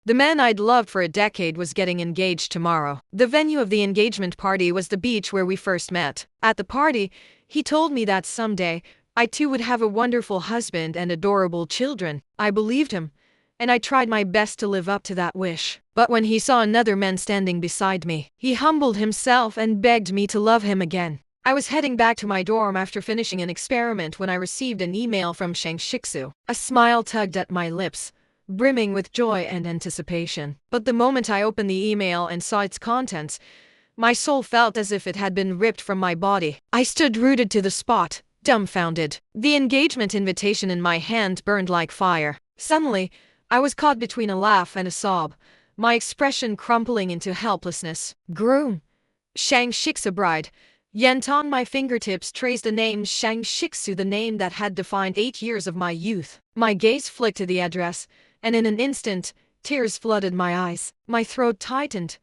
The man I'd loved for a decade was getting engaged tomorrow. The venue of the engagement party was the beach where we first met. At the party, he told me that someday, I too would have a wonderful husband and adorable children. I believed him, and I tried my best to live up to that wish. But when he saw another man standing beside me, he humbled himself and begged me to love him again. I was heading back to my dorm after finishing an experiment when I received an email from Shang Shixu. A smile tugged at my lips, brimming with joy and anticipation. But the moment I opened the email and saw its contents, my soul felt as if it had been ripped from my body. I stood rooted to the spot, dumbfounded. The engagement invitation in my hand burned like fire. Suddenly, I was caught between a laugh and a sob, my expression crumpling into helplessness. Groom. Shang Shixu bride. Yantong. My fingertips traced the name Shang Shixu, the name that had defined 8 years of my youth. My gaze flicked to the address, and in an instant, tears flooded my eyes. My throat tightened,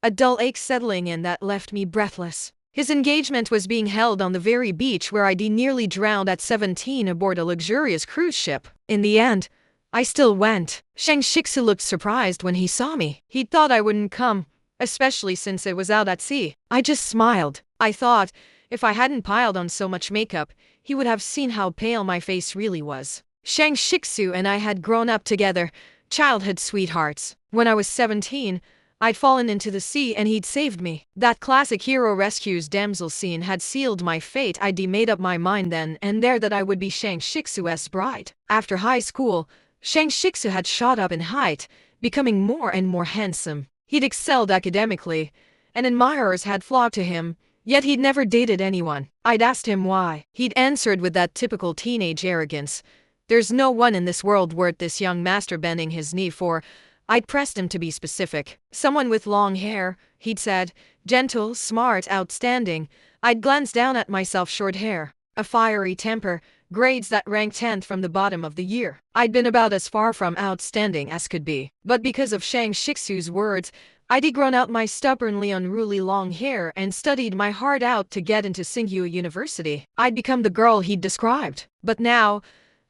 a dull ache settling in that left me breathless. His engagement was being held on the very beach where I'd nearly drowned at 17 aboard a luxurious cruise ship. In the end, I still went. Shang Shixu looked surprised when he saw me. He'd thought I wouldn't come, especially since it was out at sea. I just smiled. I thought, if I hadn't piled on so much makeup, he would have seen how pale my face really was. Shang Shixu and I had grown up together, childhood sweethearts. When I was 17, I'd fallen into the sea and he'd saved me. That classic hero rescues damsel scene had sealed my fate. I'd made up my mind then and there that I would be Shang Shixu's bride. After high school, Shang Shixu had shot up in height, becoming more and more handsome. He'd excelled academically, and admirers had flocked to him, yet he'd never dated anyone. I'd asked him why. He'd answered with that typical teenage arrogance, "There's no one in this world worth this young master bending his knee for." I'd pressed him to be specific. "Someone with long hair," he'd said. "Gentle, smart, outstanding." I'd glanced down at my short hair. A fiery temper, grades that ranked 10th from the bottom of the year. I'd been about as far from outstanding as could be. But because of Shang Shixu's words, I'd grown out my stubbornly unruly long hair and studied my heart out to get into Tsinghua University. I'd become the girl he'd described. But now,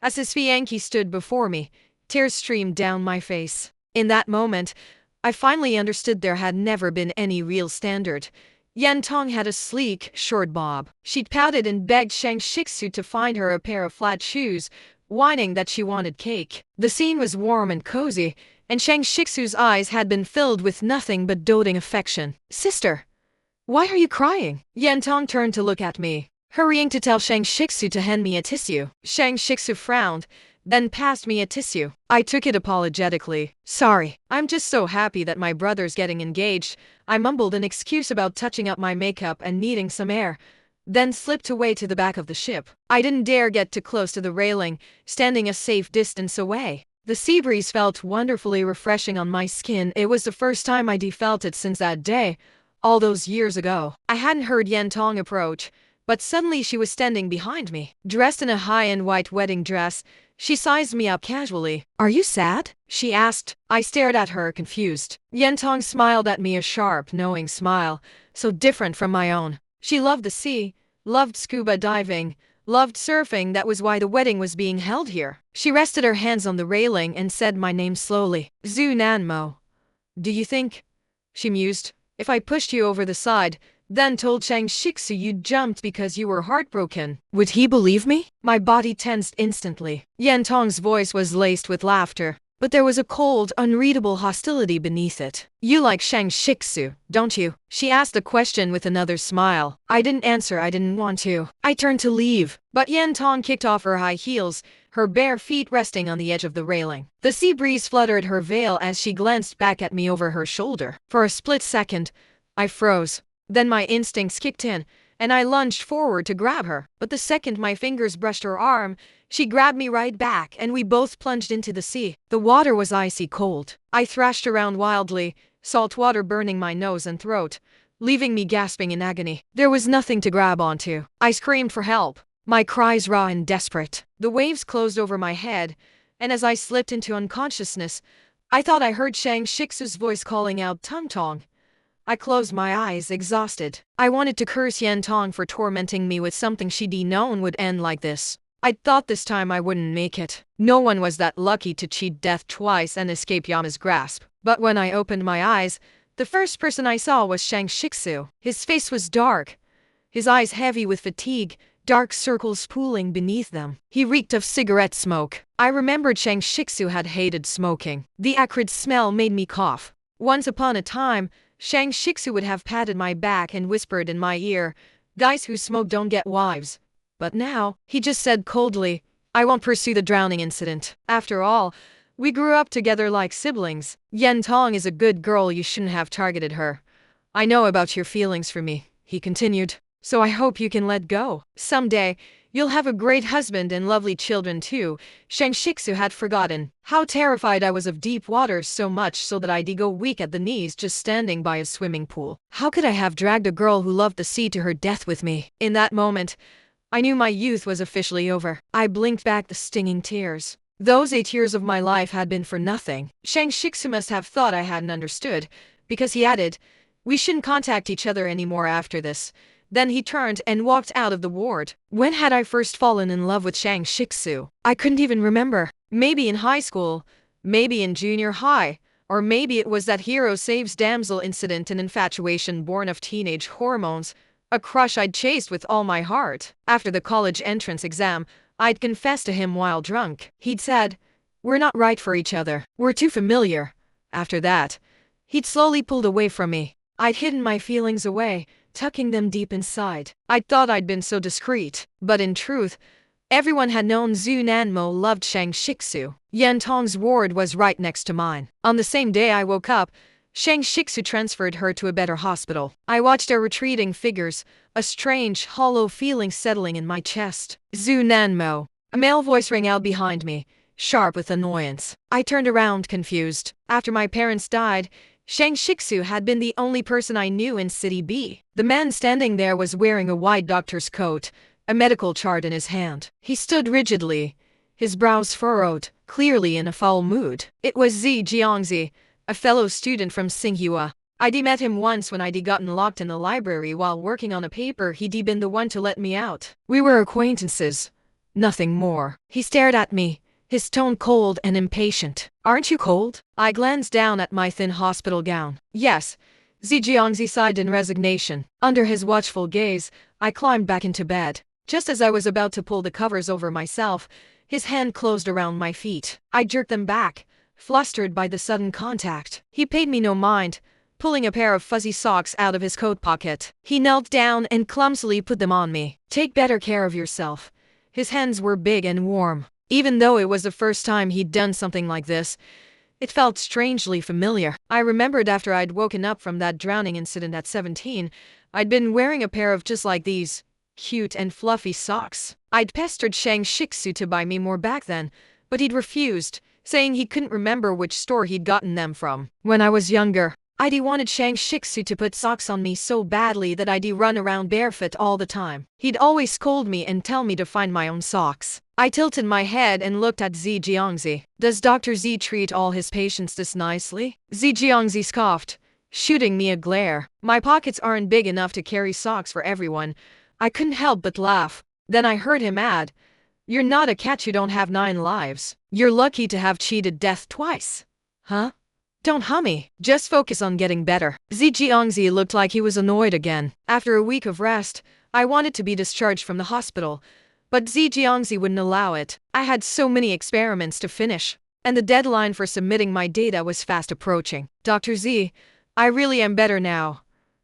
as his fiancé stood before me, tears streamed down my face. In that moment, I finally understood there had never been any real standard. Yantong had a sleek, short bob. She'd pouted and begged Shang Shixu to find her a pair of flat shoes, whining that she wanted cake. The scene was warm and cozy, and Shang Shixu's eyes had been filled with nothing but doting affection. "Sister, why are you crying?" Yantong turned to look at me, hurrying to tell Shang Shixu to hand me a tissue. Shang Shixu frowned, then passed me a tissue. I took it apologetically. "Sorry, I'm just so happy that my brother's getting engaged." I mumbled an excuse about touching up my makeup and needing some air, then slipped away to the back of the ship. I didn't dare get too close to the railing, standing a safe distance away. The sea breeze felt wonderfully refreshing on my skin. It was the first time I'd felt it since that day, all those years ago. I hadn't heard Yantong approach, but suddenly she was standing behind me, dressed in a high-end white wedding dress. She sized me up casually. "Are you sad?" she asked. I stared at her, confused. Yantong smiled at me, a sharp, knowing smile, so different from my own. She loved the sea, loved scuba diving, loved surfing. That was why the wedding was being held here. She rested her hands on the railing and said my name slowly. "Zhu Nanmo. Do you think," she mused, "if I pushed you over the side, then told Shang Shixu you jumped because you were heartbroken, would he believe me?" My body tensed instantly. Yantong's voice was laced with laughter, but there was a cold, unreadable hostility beneath it. "You like Shang Shixu, don't you?" she asked the question with another smile. I didn't answer. I didn't want to. I turned to leave, but Yantong kicked off her high heels, her bare feet resting on the edge of the railing. The sea breeze fluttered her veil as she glanced back at me over her shoulder. For a split second, I froze. Then my instincts kicked in, and I lunged forward to grab her. But the second my fingers brushed her arm, she grabbed me right back and we both plunged into the sea. The water was icy cold. I thrashed around wildly, salt water burning my nose and throat, leaving me gasping in agony. There was nothing to grab onto. I screamed for help, my cries raw and desperate. The waves closed over my head, and as I slipped into unconsciousness, I thought I heard Shang Shixu's voice calling out, "Tung-tong." I closed my eyes, exhausted. I wanted to curse Yantong for tormenting me with something she'd known would end like this. I'd thought this time I wouldn't make it. No one was that lucky to cheat death twice and escape Yama's grasp. But when I opened my eyes, the first person I saw was Shang Shixu. His face was dark, his eyes heavy with fatigue, dark circles pooling beneath them. He reeked of cigarette smoke. I remembered Shang Shixu had hated smoking. The acrid smell made me cough. Once upon a time, Shang Shixu would have patted my back and whispered in my ear, "Guys who smoke don't get wives." But now, he just said coldly, "I won't pursue the drowning incident. After all, we grew up together like siblings. Yantong is a good girl, you shouldn't have targeted her. I know about your feelings for me," he continued, "so I hope you can let go. Someday, you'll have a great husband and lovely children too." Shang Shixu had forgotten how terrified I was of deep water, so much so that I'd go weak at the knees just standing by a swimming pool. How could I have dragged a girl who loved the sea to her death with me? In that moment, I knew my youth was officially over. I blinked back the stinging tears. Those 8 years of my life had been for nothing. Shang Shixu must have thought I hadn't understood, because he added, "We shouldn't contact each other anymore after this." Then he turned and walked out of the ward. When had I first fallen in love with Shang Shixu? I couldn't even remember. Maybe in high school, maybe in junior high, or maybe it was that hero saves damsel incident, an infatuation born of teenage hormones, a crush I'd chased with all my heart. After the college entrance exam, I'd confessed to him while drunk. He'd said, "We're not right for each other. We're too familiar." After that, he'd slowly pulled away from me. I'd hidden my feelings away, tucking them deep inside. I thought I'd been so discreet, but in truth, everyone had known Zhu Nanmo loved Shang Shixu. Yantong's ward was right next to mine. On the same day I woke up, Shang Shixu transferred her to a better hospital. I watched our retreating figures, a strange, hollow feeling settling in my chest. "Zhu Nanmo." A male voice rang out behind me, sharp with annoyance. I turned around, confused. After my parents died, Shang Shixu had been the only person I knew in City B. The man standing there was wearing a white doctor's coat, a medical chart in his hand. He stood rigidly, his brows furrowed, clearly in a foul mood. It was Xie Jiangzhi, a fellow student from Tsinghua. I'd met him once when I'd gotten locked in the library while working on a paper. He'd been the one to let me out. We were acquaintances, nothing more. He stared at me, his tone cold and impatient. "Aren't you cold?" I glanced down at my thin hospital gown. "Yes." Xie Jiangzhi sighed in resignation. Under his watchful gaze, I climbed back into bed. Just as I was about to pull the covers over myself, his hand closed around my feet. I jerked them back, flustered by the sudden contact. He paid me no mind, pulling a pair of fuzzy socks out of his coat pocket. He knelt down and clumsily put them on me. "Take better care of yourself." His hands were big and warm. Even though it was the first time he'd done something like this, it felt strangely familiar. I remembered after I'd woken up from that drowning incident at 17, I'd been wearing a pair of just like these, cute and fluffy socks. I'd pestered Shang Shixu to buy me more back then, but he'd refused, saying he couldn't remember which store he'd gotten them from. When I was younger, I'd wanted Shang Shixu to put socks on me so badly that I'd run around barefoot all the time. He'd always scold me and tell me to find my own socks. I tilted my head and looked at Xie Jiangzhi. "Does Dr. Z treat all his patients this nicely?" Xie Jiangzhi scoffed, shooting me a glare. "My pockets aren't big enough to carry socks for everyone." I couldn't help but laugh. Then I heard him add, "You're not a cat, you don't have 9 lives. You're lucky to have cheated death twice." Huh? Don't hummy. Just focus on getting better. Xie Jiangzhi looked like he was annoyed again. After a week of rest, I wanted to be discharged from the hospital, but Xie Jiangzhi wouldn't allow it. I had so many experiments to finish, and the deadline for submitting my data was fast approaching. "Dr. Z, I really am better now."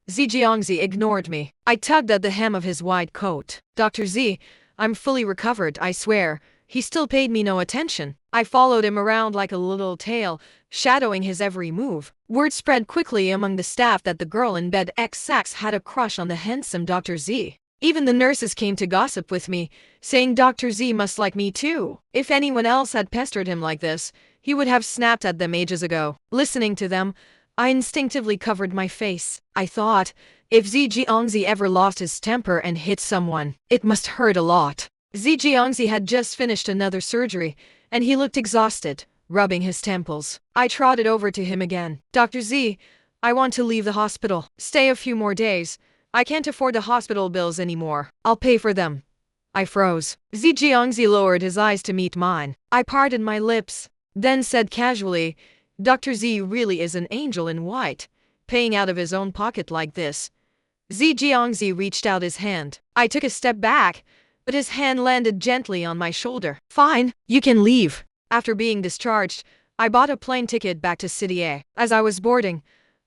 Xie Jiangzhi ignored me. I tugged at the hem of his wide coat. "Dr. Z, I'm fully recovered, I swear." He still paid me no attention. I followed him around like a little tail, shadowing his every move. Word spread quickly among the staff that the girl in bed X6 had a crush on the handsome Dr. Z. Even the nurses came to gossip with me, saying Dr. Z must like me too. If anyone else had pestered him like this, he would have snapped at them ages ago. Listening to them, I instinctively covered my face. I thought, if Xie Jiangzhi ever lost his temper and hit someone, it must hurt a lot. Xie Jiangzhi had just finished another surgery, and he looked exhausted, rubbing his temples. I trotted over to him again. "Dr. Z, I want to leave the hospital. Stay a few more days. I can't afford the hospital bills anymore. I'll pay for them." I froze. Xie Jiangzhi lowered his eyes to meet mine. I parted my lips, then said casually, Dr. Z really is an angel in white, paying out of his own pocket like this. Xie Jiangzhi reached out his hand. I took a step back, but his hand landed gently on my shoulder. Fine, you can leave. After being discharged, I bought a plane ticket back to City A. As I was boarding,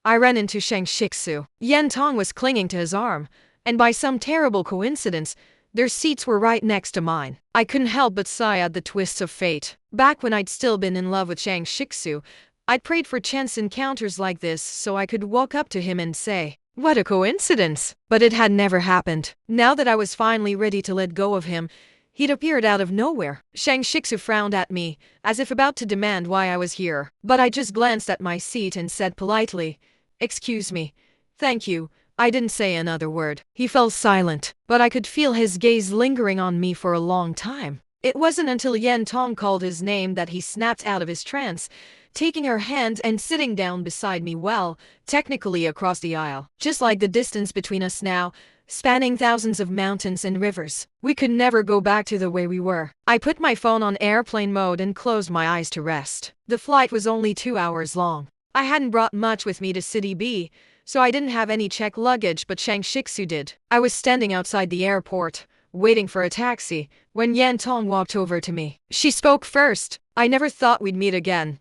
I ran into Shang Shixu. Yantong was clinging to his arm, and by some terrible coincidence, their seats were right next to mine. I couldn't help but sigh at the twists of fate. Back when I'd still been in love with Shang Shixu, I'd prayed for chance encounters like this so I could walk up to him and say, "What a coincidence!" But it had never happened. Now that I was finally ready to let go of him, he'd appeared out of nowhere. Shang Shixu frowned at me, as if about to demand why I was here. But I just glanced at my seat and said politely, "Excuse me. Thank you." I didn't say another word. He fell silent, but I could feel his gaze lingering on me for a long time. It wasn't until Yantong called his name that he snapped out of his trance, taking her hand and sitting down beside me, well, technically across the aisle. Just like the distance between us now, spanning thousands of mountains and rivers. We could never go back to the way we were. I put my phone on airplane mode and closed my eyes to rest. The flight was only 2 hours long. I hadn't brought much with me to City B, so I didn't have any checked luggage, but Shang Shixu did. I was standing outside the airport, waiting for a taxi, when Yantong walked over to me. She spoke first. "I never thought we'd meet again."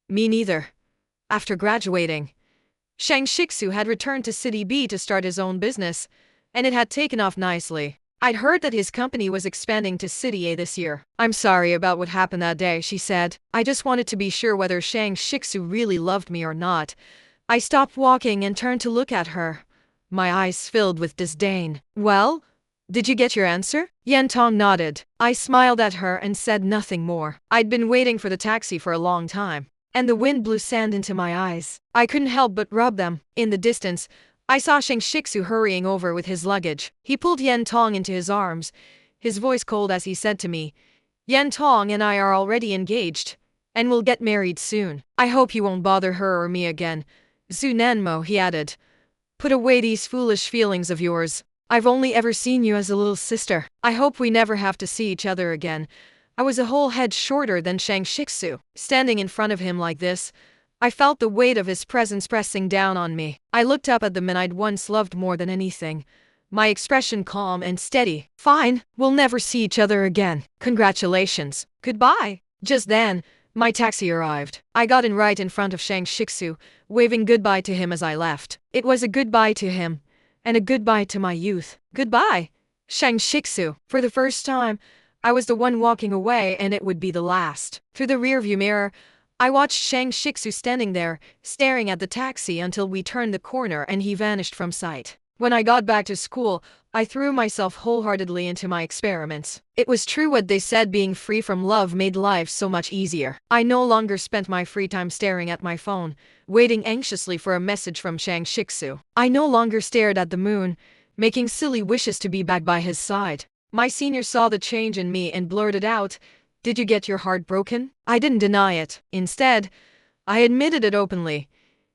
"Me neither." After graduating, Shang Shixu had returned to City B to start his own business, and it had taken off nicely. I'd heard that his company was expanding to City A this year. "I'm sorry about what happened that day," she said. "I just wanted to be sure whether Shang Shixu really loved me or not." I stopped walking and turned to look at her, my eyes filled with disdain. "Well, did you get your answer?" Yantong nodded. I smiled at her and said nothing more. I'd been waiting for the taxi for a long time, and the wind blew sand into my eyes. I couldn't help but rub them. In the distance, I saw Shang Shixu hurrying over with his luggage. He pulled Yantong into his arms, his voice cold as he said to me, "Yantong and I are already engaged, and we'll get married soon. I hope you won't bother her or me again. Zunanmo," he added, "put away these foolish feelings of yours. I've only ever seen you as a little sister. I hope we never have to see each other again." I was a whole head shorter than Shang Shixu. Standing in front of him like this, I felt the weight of his presence pressing down on me. I looked up at the man I'd once loved more than anything, my expression calm and steady. "Fine, we'll never see each other again. Congratulations. Goodbye." Just then, my taxi arrived. I got in right in front of Shang Shixu, waving goodbye to him as I left. It was a goodbye to him, and a goodbye to my youth. "Goodbye, Shang Shixu." For the first time, I was the one walking away, and it would be the last. Through the rearview mirror, I watched Shang Shixu standing there, staring at the taxi until we turned the corner and he vanished from sight. When I got back to school, I threw myself wholeheartedly into my experiments. It was true what they said, being free from love made life so much easier. I no longer spent my free time staring at my phone, waiting anxiously for a message from Shang Shixu. I no longer stared at the moon, making silly wishes to be back by his side. My senior saw the change in me and blurted out, "Did you get your heart broken?" I didn't deny it. Instead, I admitted it openly.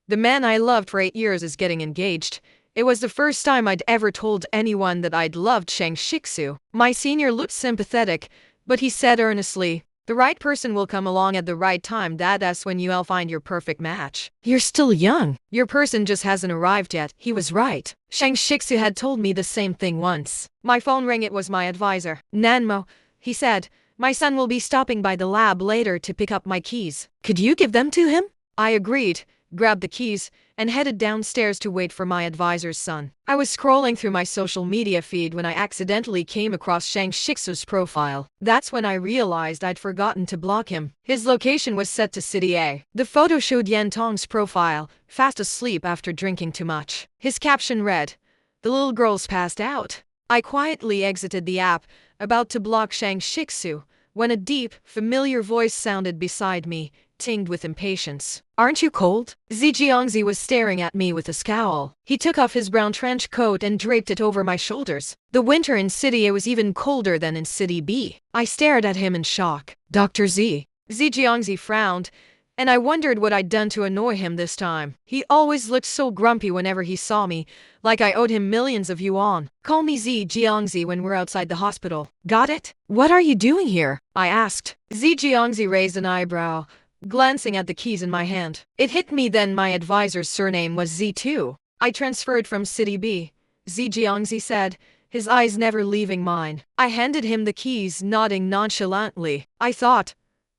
The man I loved for 8 years is getting engaged. It was the first time I'd ever told anyone that I'd loved Shang Shixu. My senior looked sympathetic, but he said earnestly, "The right person will come along at the right time. That's when you'll find your perfect match. You're still young. Your person just hasn't arrived yet." He was right. Shang Shixu had told me the same thing once. My phone rang. It was my advisor. "Nanmo," he said, "my son will be stopping by the lab later to pick up my keys. Could you give them to him?" I agreed, grabbed the keys, and headed downstairs to wait for my advisor's son. I was scrolling through my social media feed when I accidentally came across Shang Shixu's profile. That's when I realized I'd forgotten to block him. His location was set to City A. The photo showed Yantong's profile, fast asleep after drinking too much. His caption read, "The little girl's passed out." I quietly exited the app, about to block Shang Shixu, when a deep, familiar voice sounded beside me, tinged with impatience. "Aren't you cold?" Xie Jiangzhi was staring at me with a scowl. He took off his brown trench coat and draped it over my shoulders. The winter in City A was even colder than in City B. I stared at him in shock. "Dr. Z." Xie Jiangzhi frowned, and I wondered what I'd done to annoy him this time. He always looked so grumpy whenever he saw me, like I owed him millions of yuan. "Call me Xie Jiangzhi when we're outside the hospital. Got it?" "What are you doing here?" I asked. Xie Jiangzhi raised an eyebrow, glancing at the keys in my hand. It hit me then my advisor's surname was Z too. I transferred from City B, Xie Jiangzhi said, his eyes never leaving mine. I handed him the keys, nodding nonchalantly. I thought,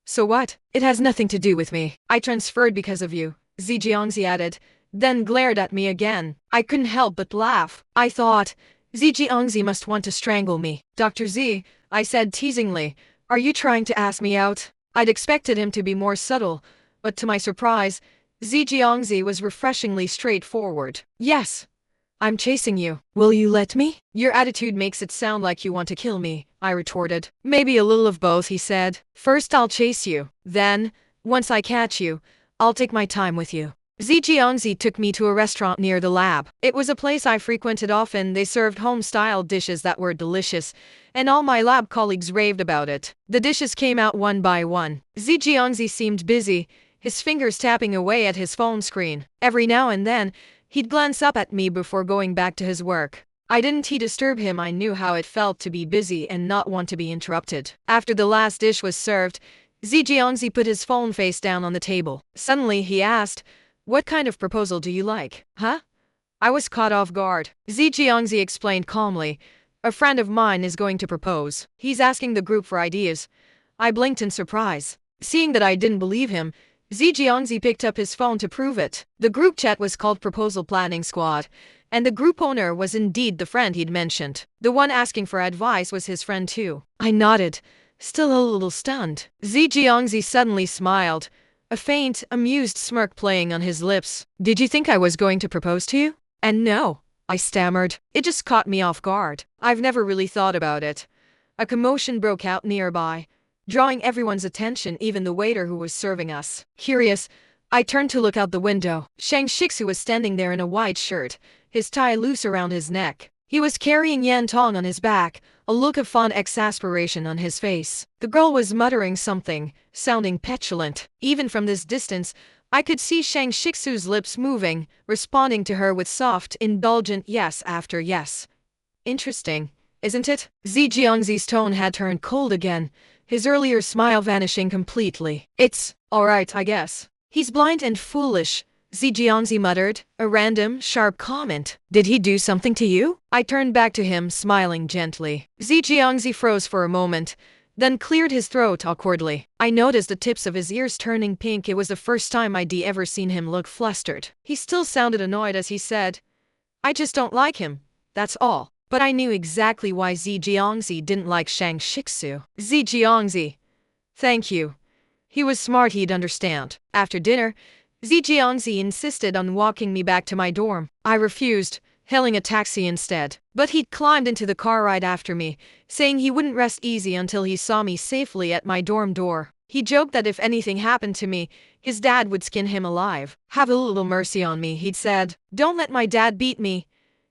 so what? It has nothing to do with me. I transferred because of you, Xie Jiangzhi added, then glared at me again. I couldn't help but laugh. I thought, Xie Jiangzhi must want to strangle me. Dr. Z, I said teasingly, are you trying to ask me out? I'd expected him to be more subtle, but to my surprise, Xie Jiangzhi was refreshingly straightforward. Yes. I'm chasing you. Will you let me? Your attitude makes it sound like you want to kill me, I retorted. Maybe a little of both, he said. First I'll chase you. Then, once I catch you, I'll take my time with you. Xie Jiangzhi took me to a restaurant near the lab. It was a place I frequented often. They served home-style dishes that were delicious, and all my lab colleagues raved about it. The dishes came out one by one. Xie Jiangzhi seemed busy, his fingers tapping away at his phone screen. Every now and then, he'd glance up at me before going back to his work. I didn't disturb him. I knew how it felt to be busy and not want to be interrupted. After the last dish was served, Xie Jiangzhi put his phone face down on the table. Suddenly he asked, what kind of proposal do you like? Huh? I was caught off guard. Xie Jiangzhi explained calmly, a friend of mine is going to propose. He's asking the group for ideas. I blinked in surprise. Seeing that I didn't believe him, Xie Jiangzhi picked up his phone to prove it. The group chat was called Proposal Planning Squad, and the group owner was indeed the friend he'd mentioned. The one asking for advice was his friend too. I nodded, still a little stunned. Xie Jiangzhi suddenly smiled, a faint, amused smirk playing on his lips. Did you think I was going to propose to you? And no, I stammered. It just caught me off guard. I've never really thought about it. A commotion broke out nearby, drawing everyone's attention, even the waiter who was serving us. Curious, I turned to look out the window. Shang Shixu was standing there in a white shirt, his tie loose around his neck. He was carrying Yantong on his back, a look of fond exasperation on his face. The girl was muttering something, sounding petulant. Even from this distance, I could see Shang Shixu's lips moving, responding to her with soft, indulgent yes after yes. Interesting, isn't it? Xie Jiangzi's tone had turned cold again, his earlier smile vanishing completely. It's alright, I guess. He's blind and foolish, Xie Jiangzhi muttered, a random, sharp comment. Did he do something to you? I turned back to him, smiling gently. Xie Jiangzhi froze for a moment, then cleared his throat awkwardly. I noticed the tips of his ears turning pink. It was the first time I'd ever seen him look flustered. He still sounded annoyed as he said, I just don't like him, that's all. But I knew exactly why Xie Jiangzhi didn't like Shang Shixu. Xie Jiangzhi. Thank you. He was smart, he'd understand. After dinner, Xie Jiangzhi insisted on walking me back to my dorm. I refused, hailing a taxi instead. But he'd climbed into the car right after me, saying he wouldn't rest easy until he saw me safely at my dorm door. He joked that if anything happened to me, his dad would skin him alive. Have a little mercy on me, he'd said. Don't let my dad beat me.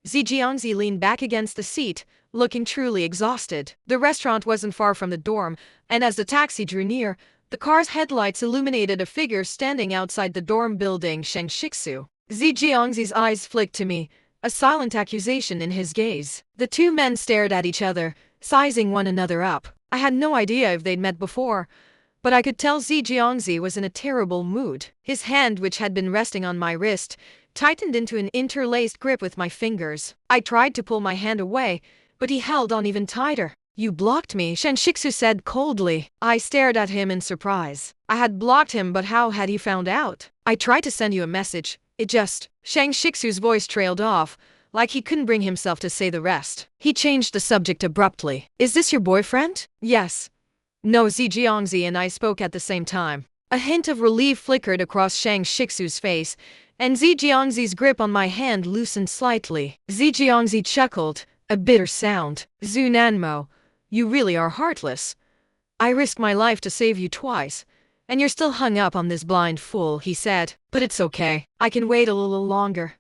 Xie Jiangzhi leaned back against the seat, looking truly exhausted. The restaurant wasn't far from the dorm, and as the taxi drew near, the car's headlights illuminated a figure standing outside the dorm building. Shang Shixu. Xie Jiangzi's eyes flicked to me, a silent accusation in his gaze. The two men stared at each other, sizing one another up. I had no idea if they'd met before, but I could tell Xie Jiangzhi was in a terrible mood. His hand, which had been resting on my wrist, tightened into an interlaced grip with my fingers. I tried to pull my hand away, but he held on even tighter. You blocked me, Shang Shixu said coldly. I stared at him in surprise. I had blocked him, but how had he found out? I tried to send you a message. It just... Shang Shixu's voice trailed off, like he couldn't bring himself to say the rest. He changed the subject abruptly. Is this your boyfriend? Yes. No, Xie Jiangzhi and I spoke at the same time. A hint of relief flickered across Shang Shixu's face, and Xie Jiangzi's grip on my hand loosened slightly. Xie Jiangzhi chuckled, a bitter sound. Zhu Nanmo, you really are heartless. I risked my life to save you twice, and you're still hung up on this blind fool, he said. But it's okay. I can wait a little longer.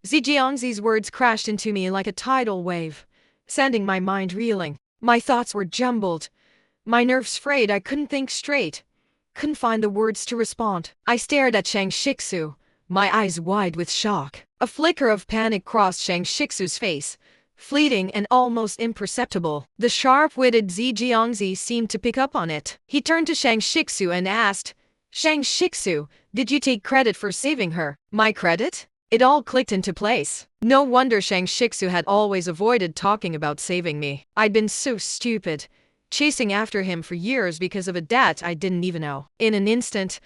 Xie Jiangzi's words crashed into me like a tidal wave, sending my mind reeling. My thoughts were jumbled, my nerves frayed. I couldn't think straight, couldn't find the words to respond. I stared at Shang Shixu, my eyes wide with shock. A flicker of panic crossed Shang Shixu's face, fleeting and almost imperceptible. The sharp-witted Xie Jiangzhi seemed to pick up on it. He turned to Shang Shixu and asked, Shang Shixu, did you take credit for saving her? My credit? It all clicked into place. No wonder Shang Shixu had always avoided talking about saving me. I'd been so stupid, chasing after him for years because of a debt I didn't even owe. In an instant,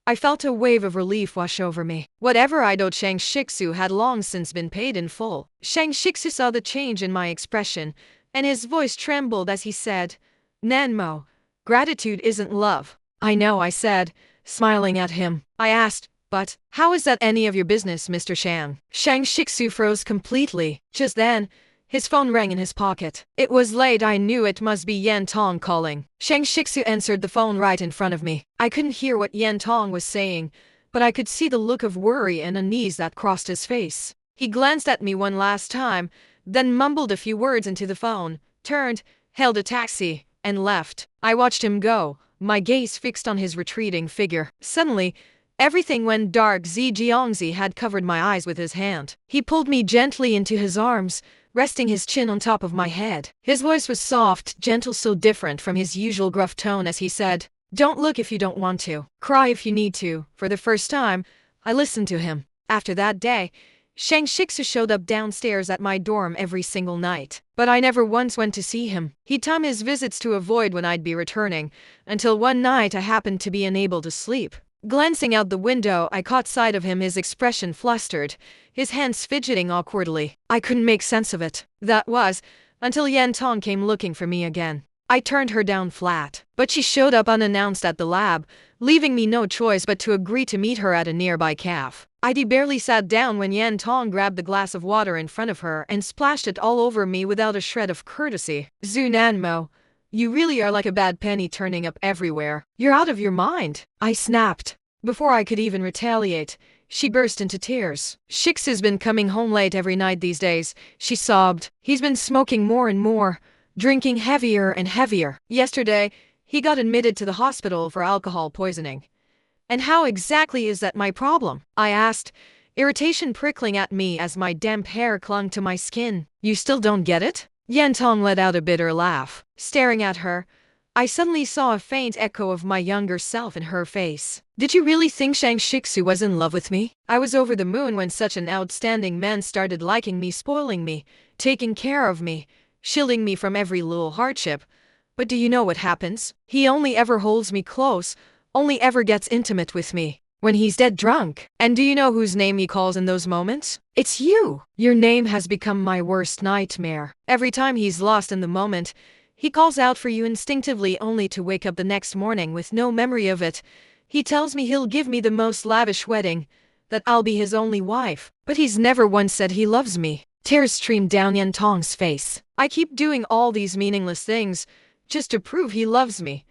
I felt a wave of relief wash over me. Whatever I'd owed Shang Shixu had long since been paid in full. Shang Shixu saw the change in my expression, and his voice trembled as he said, Nanmo, gratitude isn't love. I know, I said, smiling at him. I asked, but how is that any of your business, Mr. Shang? Shang Shixu froze completely. Just then, his phone rang in his pocket. It was late. I knew it must be Yantong calling. Shang Shixu answered the phone right in front of me. I couldn't hear what Yantong was saying, but I could see the look of worry and unease that crossed his face. He glanced at me one last time, then mumbled a few words into the phone, turned, hailed a taxi, and left. I watched him go, my gaze fixed on his retreating figure. Suddenly, everything went dark. Xie Jiangzhi had covered my eyes with his hand. He pulled me gently into his arms, resting his chin on top of my head. His voice was soft, gentle, so different from his usual gruff tone as he said, Don't look if you don't want to. Cry if you need to. For the first time, I listened to him. After that day, Shang Shixu showed up downstairs at my dorm every single night. But I never once went to see him. He'd time his visits to avoid when I'd be returning, until one night I happened to be unable to sleep. Glancing out the window, I caught sight of him, his expression flustered, his hands fidgeting awkwardly. I couldn't make sense of it. That was, until Yantong came looking for me again. I turned her down flat, but she showed up unannounced at the lab, leaving me no choice but to agree to meet her at a nearby cafe. I'd barely sat down when Yantong grabbed the glass of water in front of her and splashed it all over me without a shred of courtesy. Zunanmo, you really are like a bad penny turning up everywhere. You're out of your mind, I snapped. Before I could even retaliate, she burst into tears. Shixu's been coming home late every night these days, she sobbed. He's been smoking more and more, drinking heavier and heavier. Yesterday, he got admitted to the hospital for alcohol poisoning. And how exactly is that my problem? I asked, irritation prickling at me as my damp hair clung to my skin. You still don't get it? Yantong let out a bitter laugh. Staring at her, I suddenly saw a faint echo of my younger self in her face. Did you really think Shang Shixu was in love with me? I was over the moon when such an outstanding man started liking me, spoiling me, taking care of me, shielding me from every little hardship. But do you know what happens? He only ever holds me close, only ever gets intimate with me when he's dead drunk. And do you know whose name he calls in those moments? It's you. Your name has become my worst nightmare. Every time he's lost in the moment, he calls out for you instinctively, only to wake up the next morning with no memory of it. He tells me he'll give me the most lavish wedding, that I'll be his only wife. But he's never once said he loves me. Tears streamed down Yantong's face. I keep doing all these meaningless things, just to prove he loves me.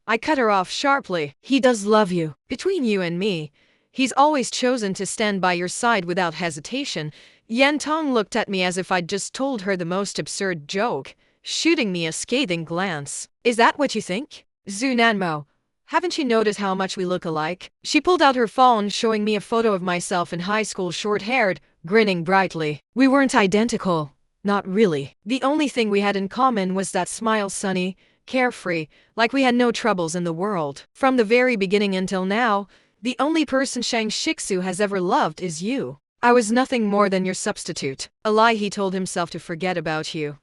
I cut her off sharply. He does love you. Between you and me, he's always chosen to stand by your side without hesitation. Yantong looked at me as if I'd just told her the most absurd joke, shooting me a scathing glance. Is that what you think? Zunanmo, haven't you noticed how much we look alike? She pulled out her phone, showing me a photo of myself in high school, short-haired, grinning brightly. We weren't identical. Not really. The only thing we had in common was that smile, sunny, carefree, like we had no troubles in the world. From the very beginning until now, the only person Shang Shixu has ever loved is you. I was nothing more than your substitute. A lie he told himself to forget about you.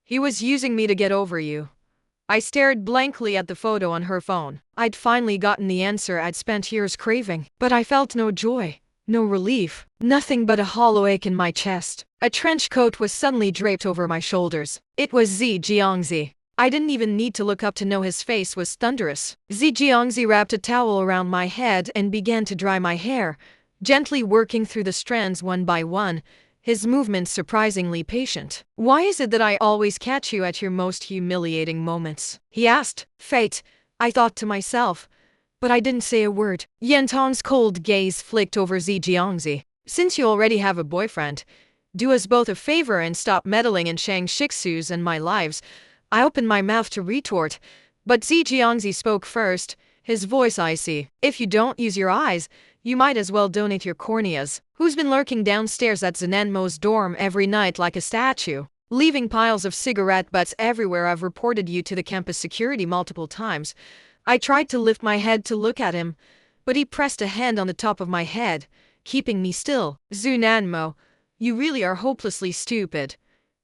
He was using me to get over you. I stared blankly at the photo on her phone. I'd finally gotten the answer I'd spent years craving, but I felt no joy, no relief, nothing but a hollow ache in my chest. A trench coat was suddenly draped over my shoulders. It was Xie Jiangzhi. I didn't even need to look up to know his face was thunderous. Xie Jiangzhi wrapped a towel around my head and began to dry my hair, gently working through the strands one by one, his movements surprisingly patient. Why is it that I always catch you at your most humiliating moments? He asked. Fate, I thought to myself, but I didn't say a word. Yantong's cold gaze flicked over Xie Jiangzhi. Since you already have a boyfriend, do us both a favor and stop meddling in Shang Shixu's and my lives. I opened my mouth to retort, but Xie Jiangzhi spoke first, his voice icy. If you don't use your eyes, you might as well donate your corneas. Who's been lurking downstairs at Zunanmo's dorm every night like a statue, leaving piles of cigarette butts everywhere? I've reported you to the campus security multiple times. I tried to lift my head to look at him, but he pressed a hand on the top of my head, keeping me still. Zunanmo, you really are hopelessly stupid.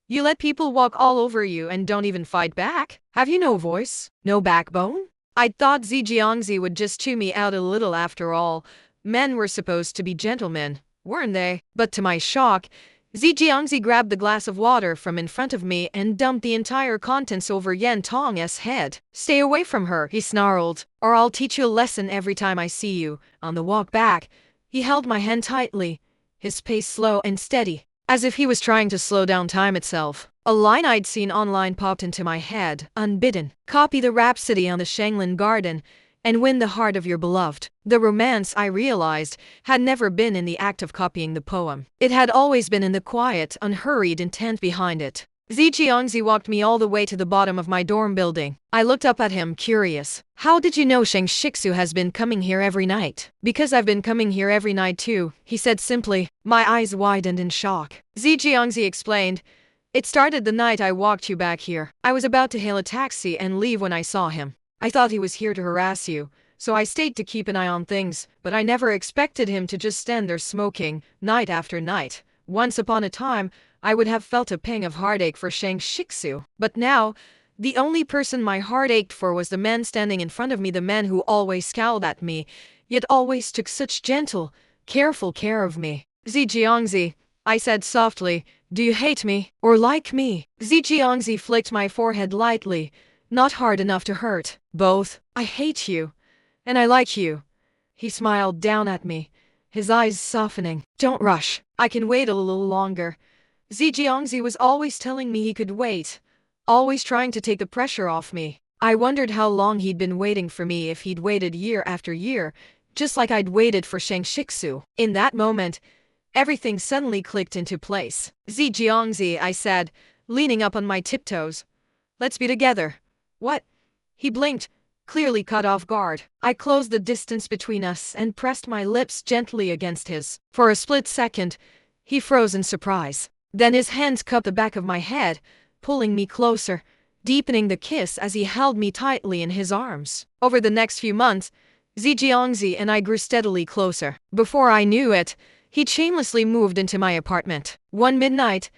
You let people walk all over you and don't even fight back? Have you no voice? No backbone? I thought Xie Jiangzhi would just chew me out a little after all. Men were supposed to be gentlemen, weren't they? But to my shock, Xie Jiangzhi grabbed the glass of water from in front of me and dumped the entire contents over Yantong's head. Stay away from her, he snarled, or I'll teach you a lesson every time I see you. On the walk back, he held my hand tightly, his pace slow and steady, as if he was trying to slow down time itself. A line I'd seen online popped into my head, unbidden. Copy the rhapsody on the Shanglin Garden and win the heart of your beloved. The romance, I realized, had never been in the act of copying the poem. It had always been in the quiet, unhurried intent behind it. Xie Jiangzhi walked me all the way to the bottom of my dorm building. I looked up at him, curious. How did you know Shang Shixu has been coming here every night? Because I've been coming here every night too, he said simply. My eyes widened in shock. Xie Jiangzhi explained. It started the night I walked you back here. I was about to hail a taxi and leave when I saw him. I thought he was here to harass you, so I stayed to keep an eye on things, but I never expected him to just stand there smoking, night after night. Once upon a time, I would have felt a pang of heartache for Shang Shixu, but now, the only person my heart ached for was the man standing in front of me, the man who always scowled at me, yet always took such gentle, careful care of me. Xie Jiangzhi, I said softly, do you hate me, or like me? Xie Jiangzhi flicked my forehead lightly, not hard enough to hurt. Both. I hate you, and I like you. He smiled down at me, his eyes softening. Don't rush. I can wait a little longer. Xie Jiangzhi was always telling me he could wait, always trying to take the pressure off me. I wondered how long he'd been waiting for me, if he'd waited year after year, just like I'd waited for Shang Shixu. In that moment, everything suddenly clicked into place. Xie Jiangzhi, I said, leaning up on my tiptoes. Let's be together. What? He blinked, clearly caught off guard. I closed the distance between us and pressed my lips gently against his. For a split second, he froze in surprise. Then his hands cupped the back of my head, pulling me closer, deepening the kiss as he held me tightly in his arms. Over the next few months, Xie Jiangzhi and I grew steadily closer. Before I knew it, he'd shamelessly moved into my apartment. One midnight,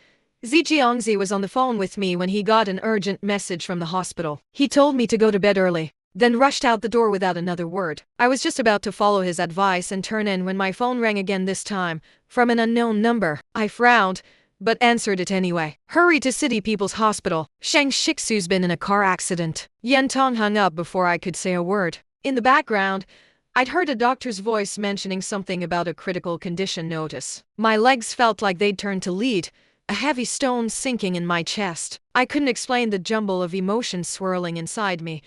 Xie Jiangzhi was on the phone with me when he got an urgent message from the hospital. He told me to go to bed early, then rushed out the door without another word. I was just about to follow his advice and turn in when my phone rang again, this time from an unknown number. I frowned, but answered it anyway. Hurry to City People's Hospital. Shang Shixu's been in a car accident. Yantong hung up before I could say a word. In the background, I'd heard a doctor's voice mentioning something about a critical condition notice. My legs felt like they'd turned to lead, a heavy stone sinking in my chest. I couldn't explain the jumble of emotions swirling inside me,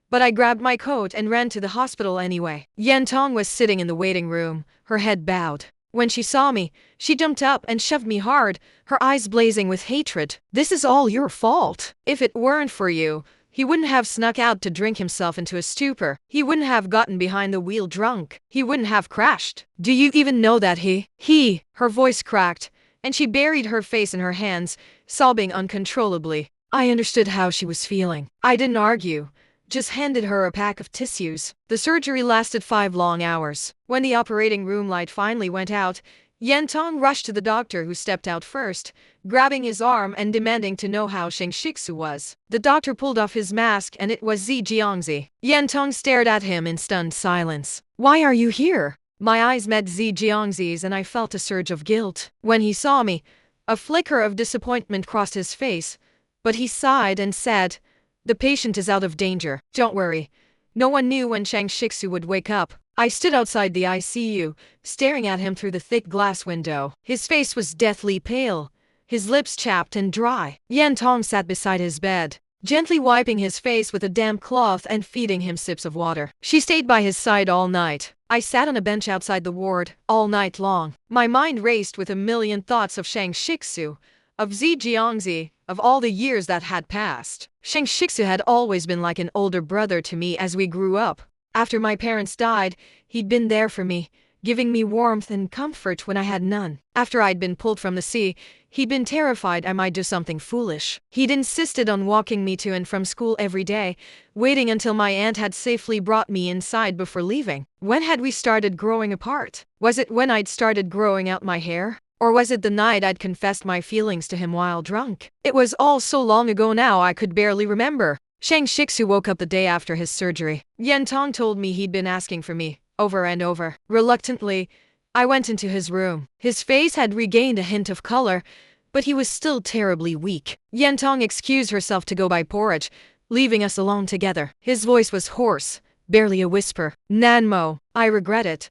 but I grabbed my coat and ran to the hospital anyway. Yantong was sitting in the waiting room, her head bowed. When she saw me, she jumped up and shoved me hard, her eyes blazing with hatred. This is all your fault. If it weren't for you, he wouldn't have snuck out to drink himself into a stupor. He wouldn't have gotten behind the wheel drunk. He wouldn't have crashed. Do you even know that her voice cracked, and she buried her face in her hands, sobbing uncontrollably. I understood how she was feeling. I didn't argue, just handed her a pack of tissues. The surgery lasted 5 long hours. When the operating room light finally went out, Yantong rushed to the doctor, who stepped out first, grabbing his arm and demanding to know how Shang Shixu was. The doctor pulled off his mask, and it was Xie Jiangzhi. Yantong stared at him in stunned silence. Why are you here? My eyes met Xie Jiangzi's and I felt a surge of guilt. When he saw me, a flicker of disappointment crossed his face, but he sighed and said, the patient is out of danger. Don't worry. No one knew when Shang Shixu would wake up. I stood outside the ICU, staring at him through the thick glass window. His face was deathly pale, his lips chapped and dry. Yantong sat beside his bed, gently wiping his face with a damp cloth and feeding him sips of water. She stayed by his side all night. I sat on a bench outside the ward, all night long. My mind raced with a million thoughts of Shang Shixu, of Xie Jiangzhi, of all the years that had passed. Shang Shixu had always been like an older brother to me as we grew up. After my parents died, he'd been there for me, giving me warmth and comfort when I had none. After I'd been pulled from the sea, he'd been terrified I might do something foolish. He'd insisted on walking me to and from school every day, waiting until my aunt had safely brought me inside before leaving. When had we started growing apart? Was it when I'd started growing out my hair? Or was it the night I'd confessed my feelings to him while drunk? It was all so long ago now I could barely remember. Shang Shixu woke up the day after his surgery. Yantong told me he'd been asking for me, over and over. Reluctantly, I went into his room. His face had regained a hint of color, but he was still terribly weak. Yantong excused herself to go buy porridge, leaving us alone together. His voice was hoarse, barely a whisper. Nanmo, I regret it.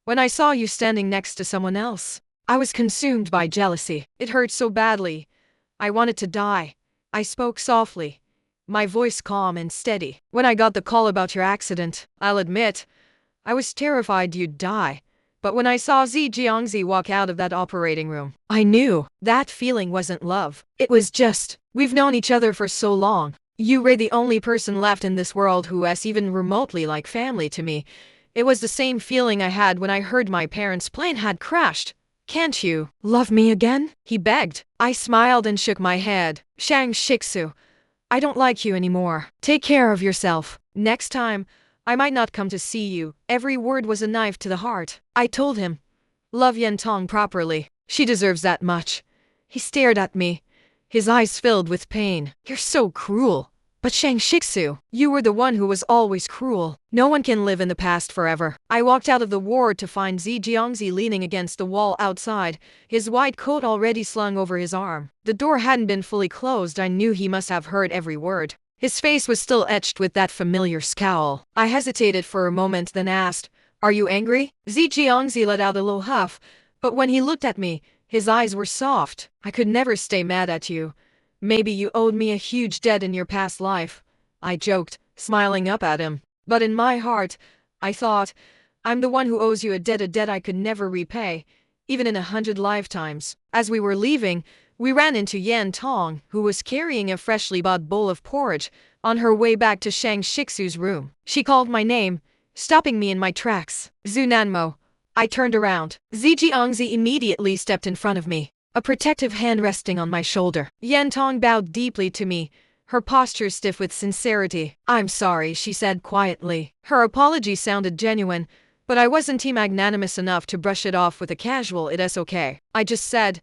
When I saw you standing next to someone else, I was consumed by jealousy. It hurt so badly. I wanted to die. I spoke softly, my voice calm and steady. When I got the call about your accident, I'll admit, I was terrified you'd die. But when I saw Xie Jiangzhi walk out of that operating room, I knew that feeling wasn't love. It was just, we've known each other for so long. You were the only person left in this world who was even remotely like family to me. It was the same feeling I had when I heard my parents' plane had crashed. Can't you love me again? He begged. I smiled and shook my head. Shang Shixu, I don't like you anymore. Take care of yourself. Next time, I might not come to see you. Every word was a knife to the heart. I told him, love Yantong properly. She deserves that much. He stared at me, his eyes filled with pain. You're so cruel. But Shang Shixu, you were the one who was always cruel. No one can live in the past forever. I walked out of the ward to find Xie Jiangzhi leaning against the wall outside, his white coat already slung over his arm. The door hadn't been fully closed. I knew he must have heard every word. His face was still etched with that familiar scowl. I hesitated for a moment, then asked, are you angry? Xie Jiangzhi let out a low huff, but when he looked at me, his eyes were soft. I could never stay mad at you. Maybe you owed me a huge debt in your past life, I joked, smiling up at him. But in my heart, I thought, I'm the one who owes you a debt I could never repay, even in 100 lifetimes. As we were leaving, we ran into Yantong, who was carrying a freshly bought bowl of porridge, on her way back to Shang Shixu's room. She called my name, stopping me in my tracks. Zunanmo. I turned around. Xie Jiangzhi immediately stepped in front of me, a protective hand resting on my shoulder. Yantong bowed deeply to me, her posture stiff with sincerity. I'm sorry, she said quietly. Her apology sounded genuine, but I wasn't magnanimous enough to brush it off with a casual "it's okay." I just said,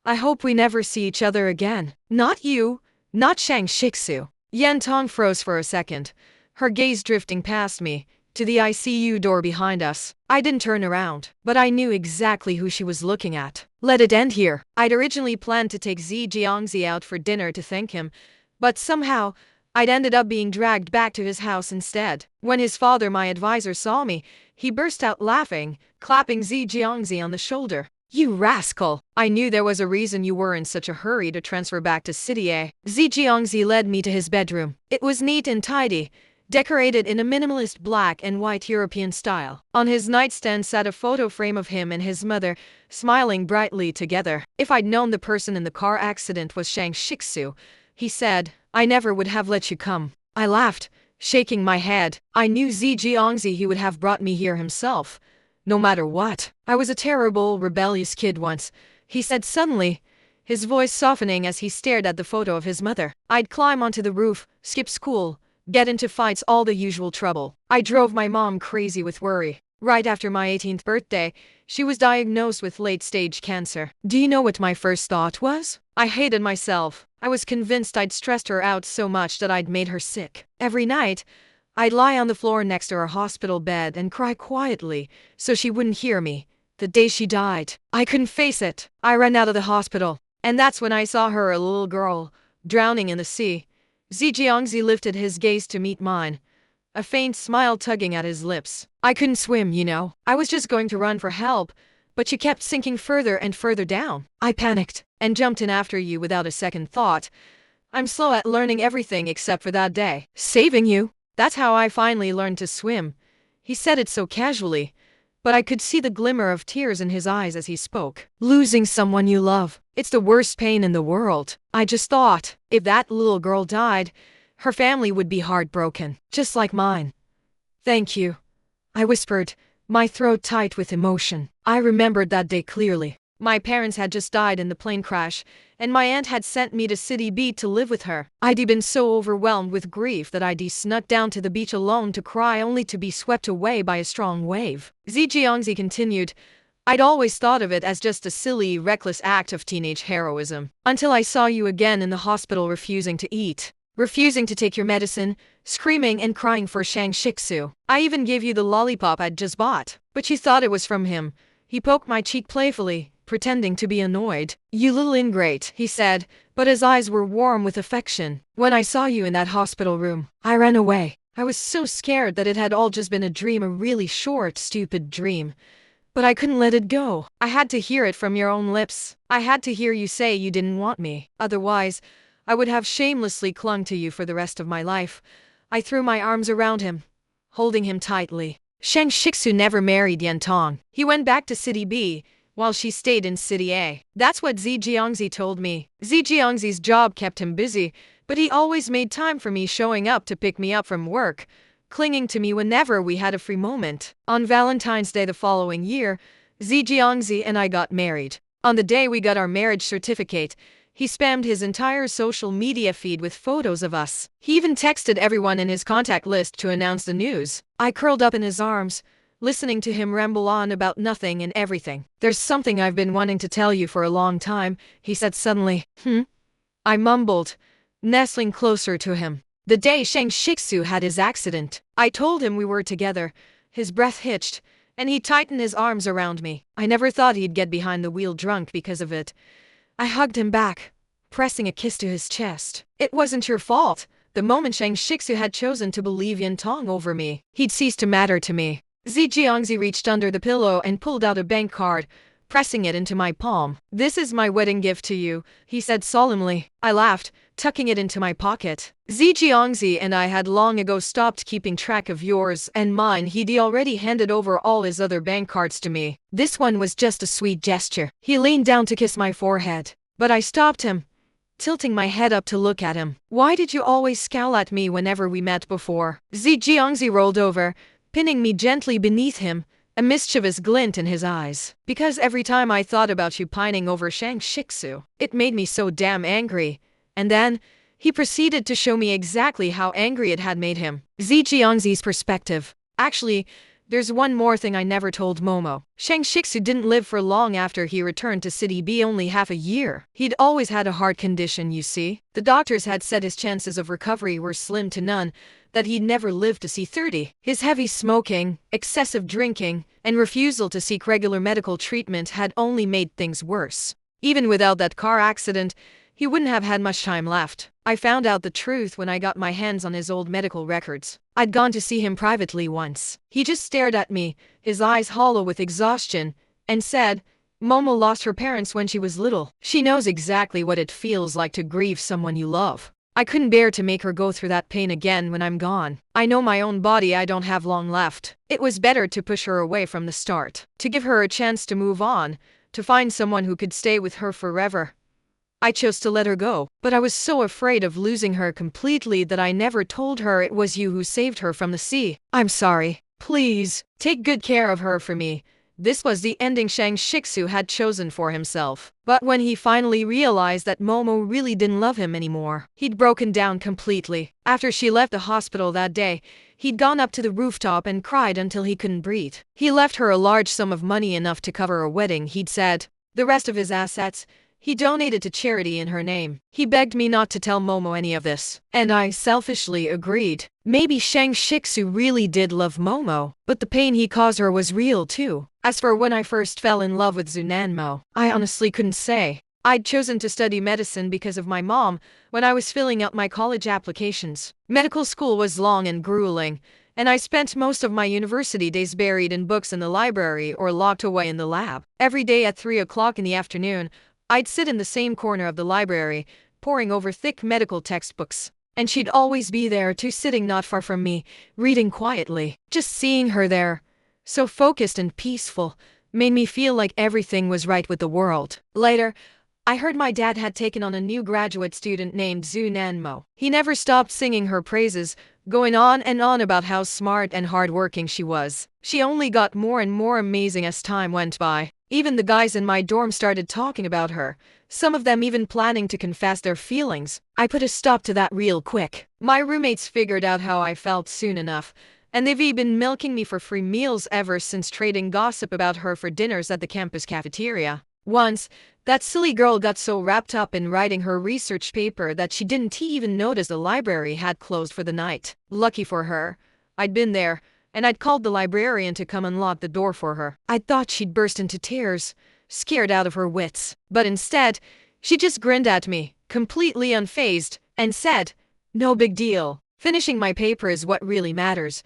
I hope we never see each other again. Not you, not Shang Shixu. Yantong froze for a second, her gaze drifting past me, to the ICU door behind us. I didn't turn around, but I knew exactly who she was looking at. Let it end here. I'd originally planned to take Xie Jiangzhi out for dinner to thank him, but somehow, I'd ended up being dragged back to his house instead. When his father, my advisor, saw me, he burst out laughing, clapping Xie Jiangzhi on the shoulder. You rascal! I knew there was a reason you were in such a hurry to transfer back to City A. Xie Jiangzhi led me to his bedroom. It was neat and tidy, decorated in a minimalist black and white European style. On his nightstand sat a photo frame of him and his mother, smiling brightly together. If I'd known the person in the car accident was Shang Shixu, he said, I never would have let you come. I laughed, shaking my head. I knew Xie Jiangzhi, he would have brought me here himself, no matter what. I was a terrible, rebellious kid once, he said suddenly, his voice softening as he stared at the photo of his mother. I'd climb onto the roof, skip school, get into fights, all the usual trouble. I drove my mom crazy with worry. Right after my 18th birthday, she was diagnosed with late-stage cancer. Do you know what my first thought was? I hated myself. I was convinced I'd stressed her out so much that I'd made her sick. Every night, I'd lie on the floor next to her hospital bed and cry quietly so she wouldn't hear me. The day she died, I couldn't face it. I ran out of the hospital, and that's when I saw her, a little girl, drowning in the sea. Xie Jiangzhi lifted his gaze to meet mine, a faint smile tugging at his lips. I couldn't swim, you know. I was just going to run for help, but you kept sinking further and further down. I panicked and jumped in after you without a second thought. I'm slow at learning everything except for that day. Saving you. That's how I finally learned to swim. He said it so casually, but I could see the glimmer of tears in his eyes as he spoke. Losing someone you love, it's the worst pain in the world. I just thought, if that little girl died, her family would be heartbroken, just like mine. Thank you, I whispered, my throat tight with emotion. I remembered that day clearly. My parents had just died in the plane crash, and my aunt had sent me to City B to live with her. I'd been so overwhelmed with grief that I'd snuck down to the beach alone to cry, only to be swept away by a strong wave. Xie Jiangzhi continued, I'd always thought of it as just a silly, reckless act of teenage heroism. Until I saw you again in the hospital refusing to eat, refusing to take your medicine, screaming and crying for Shang Shixu. I even gave you the lollipop I'd just bought, but you thought it was from him. He poked my cheek playfully, pretending to be annoyed. You little ingrate, he said, but his eyes were warm with affection. When I saw you in that hospital room, I ran away. I was so scared that it had all just been a dream, a really short, stupid dream. But I couldn't let it go. I had to hear it from your own lips. I had to hear you say you didn't want me. Otherwise, I would have shamelessly clung to you for the rest of my life. I threw my arms around him, holding him tightly. Shang Shixu never married Yantong. He went back to City B, while she stayed in City A. That's what Xie Jiangzhi told me. Xie Jiangzi's job kept him busy, but he always made time for me, showing up to pick me up from work, clinging to me whenever we had a free moment. On Valentine's Day the following year, Xie Jiangzhi and I got married. On the day we got our marriage certificate, he spammed his entire social media feed with photos of us. He even texted everyone in his contact list to announce the news. I curled up in his arms, listening to him ramble on about nothing and everything. There's something I've been wanting to tell you for a long time, he said suddenly. I mumbled, nestling closer to him. The day Shang Shixu had his accident, I told him we were together. His breath hitched, and he tightened his arms around me. I never thought he'd get behind the wheel drunk because of it. I hugged him back, pressing a kiss to his chest. It wasn't your fault. The moment Shang Shixu had chosen to believe Yantong over me, he'd ceased to matter to me. Xie Jiangzhi reached under the pillow and pulled out a bank card, pressing it into my palm. This is my wedding gift to you, he said solemnly. I laughed, tucking it into my pocket. Xie Jiangzhi and I had long ago stopped keeping track of yours and mine. He'd already handed over all his other bank cards to me. This one was just a sweet gesture. He leaned down to kiss my forehead, but I stopped him, tilting my head up to look at him. Why did you always scowl at me whenever we met before? Xie Jiangzhi rolled over, pinning me gently beneath him, a mischievous glint in his eyes. Because every time I thought about you pining over Shang Shixu, it made me so damn angry. And then, he proceeded to show me exactly how angry it had made him. Xie Jiangzi's perspective. Actually, there's one more thing I never told Momo. Shang Shixu didn't live for long after he returned to City B, only half a year. He'd always had a heart condition, you see. The doctors had said his chances of recovery were slim to none, that he'd never live to see 30. His heavy smoking, excessive drinking, and refusal to seek regular medical treatment had only made things worse. Even without that car accident, he wouldn't have had much time left. I found out the truth when I got my hands on his old medical records. I'd gone to see him privately once. He just stared at me, his eyes hollow with exhaustion, and said, Momo lost her parents when she was little. She knows exactly what it feels like to grieve someone you love. I couldn't bear to make her go through that pain again when I'm gone. I know my own body, I don't have long left. It was better to push her away from the start, to give her a chance to move on, to find someone who could stay with her forever. I chose to let her go, but I was so afraid of losing her completely that I never told her it was you who saved her from the sea. I'm sorry. Please, take good care of her for me. This was the ending Shang Shixu had chosen for himself. But when he finally realized that Momo really didn't love him anymore, he'd broken down completely. After she left the hospital that day, he'd gone up to the rooftop and cried until he couldn't breathe. He left her a large sum of money, enough to cover a wedding, he'd said. The rest of his assets, he donated to charity in her name. He begged me not to tell Momo any of this, and I selfishly agreed. Maybe Shang Shixu really did love Momo, but the pain he caused her was real too. As for when I first fell in love with Zunanmo, I honestly couldn't say. I'd chosen to study medicine because of my mom when I was filling out my college applications. Medical school was long and grueling, and I spent most of my university days buried in books in the library or locked away in the lab. Every day at 3 o'clock in the afternoon, I'd sit in the same corner of the library, poring over thick medical textbooks. And she'd always be there too, sitting not far from me, reading quietly. Just seeing her there, so focused and peaceful, made me feel like everything was right with the world. Later, I heard my dad had taken on a new graduate student named Zhu Nanmo. He never stopped singing her praises, going on and on about how smart and hardworking she was. She only got more and more amazing as time went by. Even the guys in my dorm started talking about her, some of them even planning to confess their feelings. I put a stop to that real quick. My roommates figured out how I felt soon enough, and they've been milking me for free meals ever since, trading gossip about her for dinners at the campus cafeteria. Once, that silly girl got so wrapped up in writing her research paper that she didn't even notice the library had closed for the night. Lucky for her, I'd been there, and I'd called the librarian to come unlock the door for her. I thought she'd burst into tears, scared out of her wits. But instead, she just grinned at me, completely unfazed, and said, "No big deal. Finishing my paper is what really matters."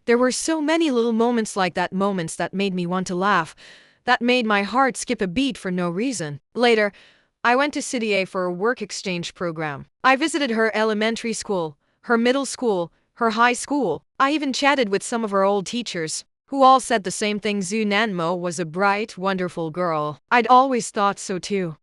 There were so many little moments like that, moments that made me want to laugh, that made my heart skip a beat for no reason. Later, I went to City A for a work exchange program. I visited her elementary school, her middle school, her high school. I even chatted with some of her old teachers, who all said the same thing: Zhu Nanmo was a bright, wonderful girl. I'd always thought so too.